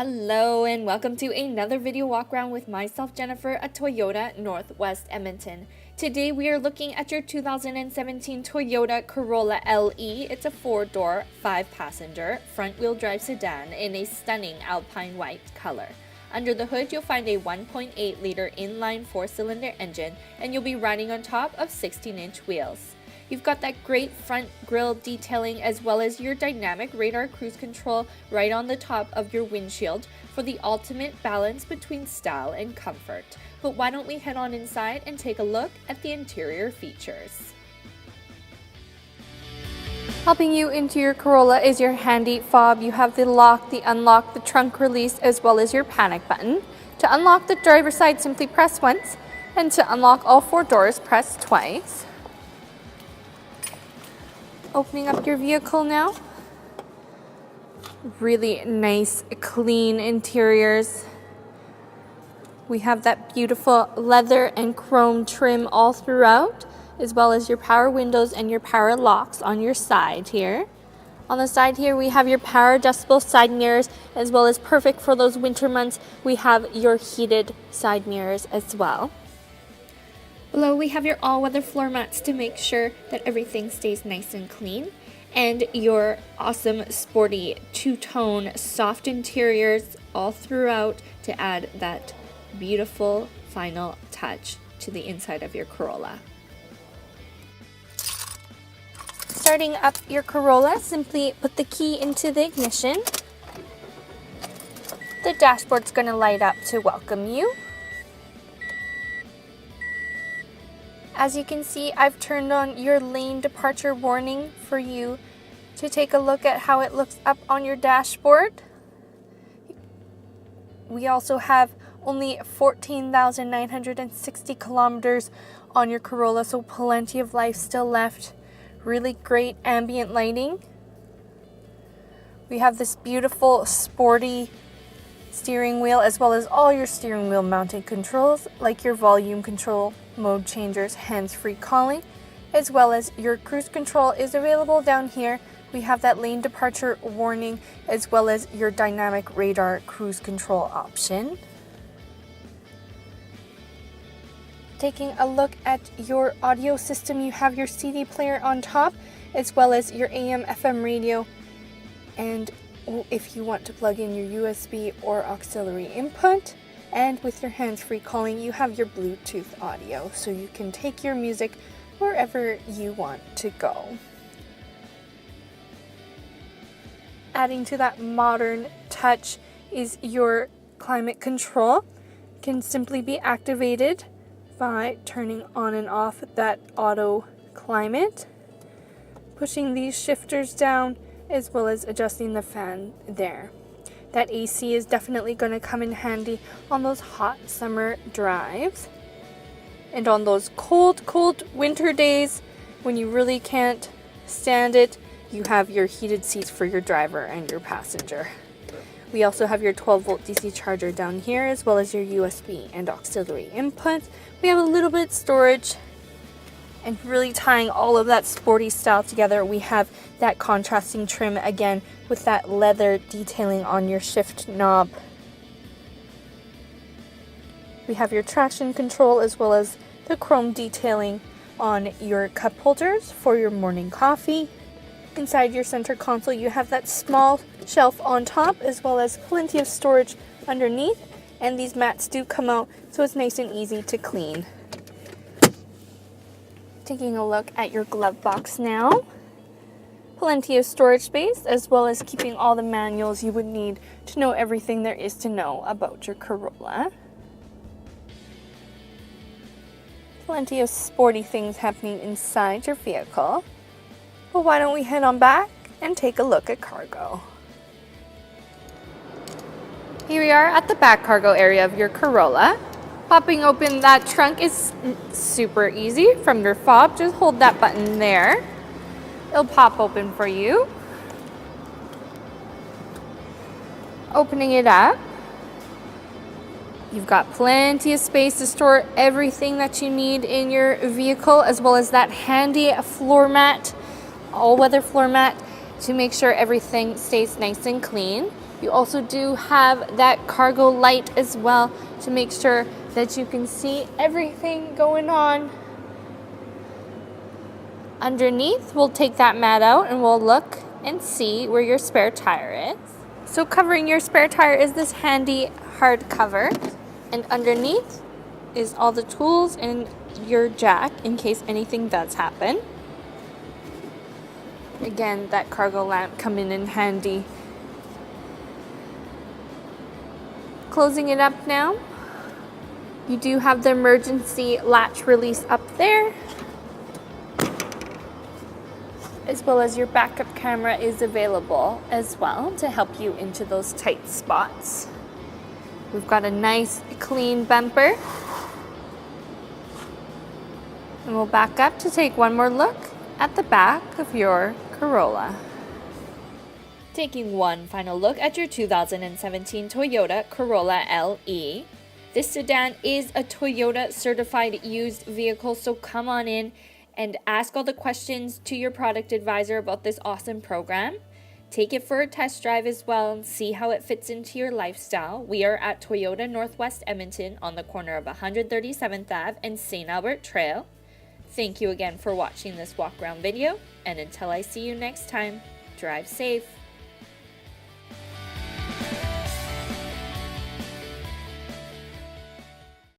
Hello and welcome to another video walk around with myself, Jennifer, at Toyota Northwest Edmonton. Today we are looking at your 2017 Toyota Corolla LE. It's a 4-door, 5-passenger, front-wheel drive sedan in a stunning alpine white color. Under the hood, you'll find a 1.8-liter inline 4-cylinder engine, and you'll be riding on top of 16-inch wheels. You've got that great front grille detailing as well as your dynamic radar cruise control right on the top of your windshield for the ultimate balance between style and comfort. But why don't we head on inside and take a look at the interior features. Helping you into your Corolla is your handy fob. You have the lock, the unlock, the trunk release, as well as your panic button. To unlock the driver's side, simply press once, and to unlock all 4 doors, press twice. Opening up your vehicle now. Really nice, clean interiors. We have that beautiful leather and chrome trim all throughout, as well as your power windows and your power locks on your side here. On the side here, we have your power adjustable side mirrors, as well as perfect for those winter months, we have your heated side mirrors as well. Below, we have your all-weather floor mats to make sure that everything stays nice and clean, and your awesome sporty two-tone soft interiors all throughout to add that beautiful final touch to the inside of your Corolla. Starting up your Corolla, simply put the key into the ignition. The dashboard's going to light up to welcome you. As you can see, I've turned on your lane departure warning for you to take a look at how it looks up on your dashboard. We also have only 14,960 kilometers on your Corolla, so plenty of life still left. Really great ambient lighting. We have this beautiful sporty steering wheel, as well as all your steering wheel mounted controls like your volume control, mode changers, hands-free calling, as well as your cruise control is available down here. We have that lane departure warning, as well as your dynamic radar cruise control option. Taking a look at your audio system, you have your CD player on top, as well as your AM/FM radio, and if you want to plug in your USB or auxiliary input. And with your hands-free calling, you have your Bluetooth audio, so you can take your music wherever you want to go. Adding to that modern touch is your climate control. It can simply be activated by turning on and off that auto climate, pushing these shifters down, as well as adjusting the fan there. That AC is definitely going to come in handy on those hot summer drives. And on those cold winter days when you really can't stand it, you have your heated seats for your driver and your passenger. We also have your 12-volt DC charger down here, as well as your USB and auxiliary inputs. We have a little bit of storage, and really tying all of that sporty style together, we have that contrasting trim again with that leather detailing on your shift knob. We have your traction control, as well as the chrome detailing on your cup holders for your morning coffee. Inside your center console, you have that small shelf on top, as well as plenty of storage underneath, and these mats do come out, so it's nice and easy to clean. Taking a look at your glove box now. Plenty of storage space, as well as keeping all the manuals you would need to know everything there is to know about your Corolla. Plenty of sporty things happening inside your vehicle. But why don't we head on back and take a look at cargo. Here we are at the back cargo area of your Corolla. Popping open that trunk is super easy from your fob. Just hold that button there. It'll pop open for you. Opening it up, you've got plenty of space to store everything that you need in your vehicle, as well as that handy floor mat, all-weather floor mat, to make sure everything stays nice and clean. You also do have that cargo light as well to make sure that you can see everything going on. Underneath, we'll take that mat out and we'll look and see where your spare tire is. So covering your spare tire is this handy hard cover, and underneath is all the tools and your jack in case anything does happen. Again, that cargo lamp coming in handy. Closing it up now. You do have the emergency latch release up there, as well as your backup camera is available as well to help you into those tight spots. We've got a nice clean bumper. And we'll back up to take one more look at the back of your Corolla. Taking one final look at your 2017 Toyota Corolla LE. This sedan is a Toyota certified used vehicle, so come on in and ask all the questions to your product advisor about this awesome program. Take it for a test drive as well and see how it fits into your lifestyle. We are at Toyota Northwest Edmonton on the corner of 137th Ave and St. Albert Trail. Thank you again for watching this walk around video, and until I see you next time, drive safe.